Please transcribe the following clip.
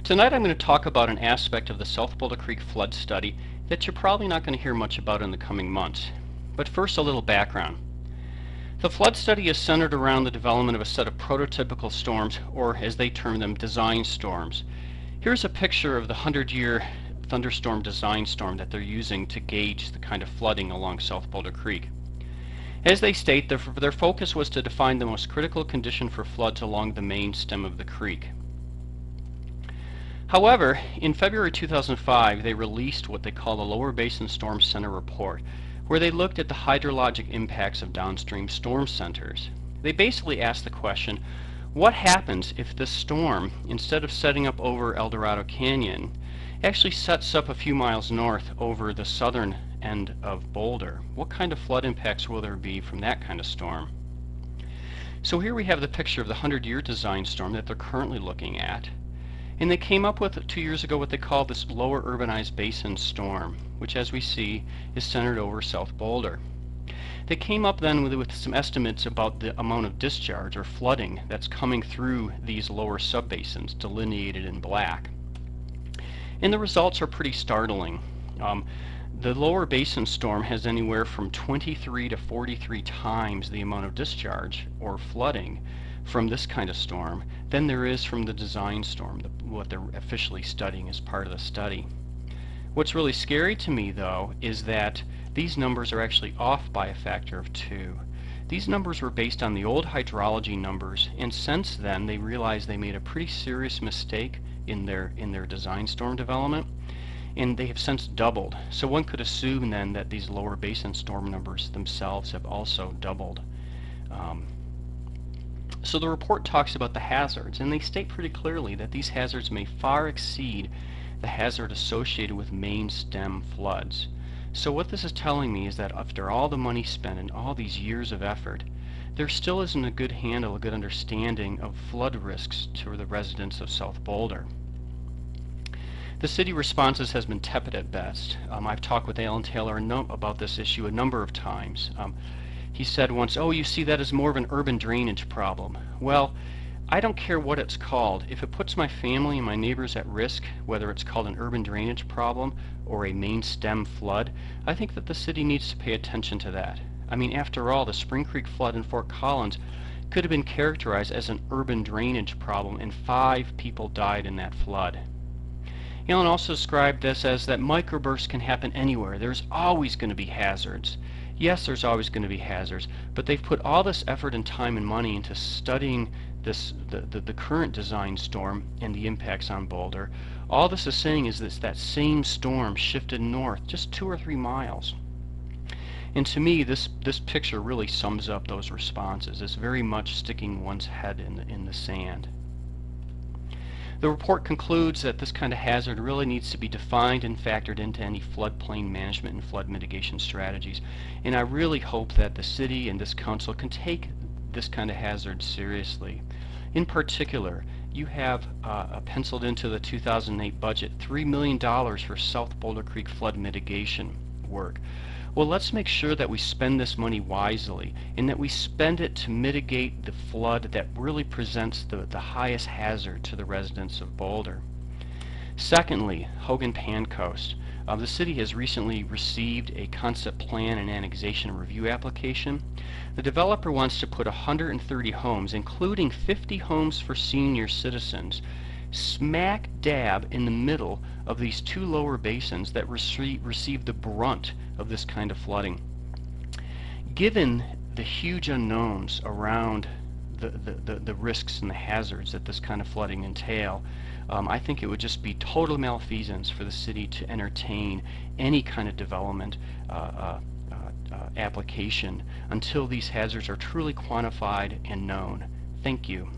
Tonight I'm going to talk about an aspect of the South Boulder Creek flood study that you're probably not going to hear much about in the coming months. But first, a little background. The flood study is centered around the development of a set of prototypical storms, or as they term them, design storms. Here's a picture of the 100-year thunderstorm design storm that they're using to gauge the kind of flooding along South Boulder Creek. As they state, their focus was to define the most critical condition for floods along the main stem of the creek. However, in February 2005, they released what they call the Lower Basin Storm Center Report, where they looked at the hydrologic impacts of downstream storm centers. They basically asked the question, what happens if this storm, instead of setting up over El Dorado Canyon, actually sets up a few miles north over the southern end of Boulder? What kind of flood impacts will there be from that kind of storm? So here we have the picture of the 100-year design storm that they're currently looking at. And they came up with 2 years ago what they call this lower urbanized basin storm, which as we see is centered over South Boulder. They came up then with some estimates about the amount of discharge or flooding that's coming through these lower subbasins delineated in black. And the results are pretty startling. The lower basin storm has anywhere from 23 to 43 times the amount of discharge or flooding from this kind of storm than there is from the design storm, what they're officially studying as part of the study. What's really scary to me, though, is that these numbers are actually off by a factor of 2. These numbers were based on the old hydrology numbers, and since then they realized they made a pretty serious mistake in their design storm development, and they have since doubled. So one could assume then that these lower basin storm numbers themselves have also doubled. So the report talks about the hazards, and they state pretty clearly that these hazards may far exceed the hazard associated with main stem floods. So what this is telling me is that after all the money spent and all these years of effort, there still isn't a good handle, a good understanding of flood risks to the residents of South Boulder. The city responses has been tepid at best. I've talked with Alan Taylor about this issue a number of times. He said once, "Oh, you see that as more of an urban drainage problem." Well, I don't care what it's called. If it puts my family and my neighbors at risk, whether it's called an urban drainage problem or a main stem flood, I think that the city needs to pay attention to that. I mean, after all, the Spring Creek flood in Fort Collins could have been characterized as an urban drainage problem, and 5 people died in that flood. Alan also described this as that microbursts can happen anywhere. There's always going to be hazards. Yes, there's always going to be hazards, but they've put all this effort and time and money into studying the current design storm and the impacts on Boulder. All this is saying is that same storm shifted north just 2 or 3 miles. And to me, this picture really sums up those responses. It's very much sticking one's head in the sand. The report concludes that this kind of hazard really needs to be defined and factored into any floodplain management and flood mitigation strategies. And I really hope that the city and this council can take this kind of hazard seriously. In particular, you have penciled into the 2008 budget $3 million for South Boulder Creek flood mitigation work. Well, let's make sure that we spend this money wisely and that we spend it to mitigate the flood that really presents the highest hazard to the residents of Boulder. Secondly, Hogan Pan Coast. The city has recently received a concept plan and annexation review application. The developer wants to put 130 homes, including 50 homes for senior citizens, smack dab in the middle of these 2 lower basins that receive the brunt of this kind of flooding. Given the huge unknowns around the risks and the hazards that this kind of flooding entail, I think it would just be total malfeasance for the city to entertain any kind of development application until these hazards are truly quantified and known. Thank you.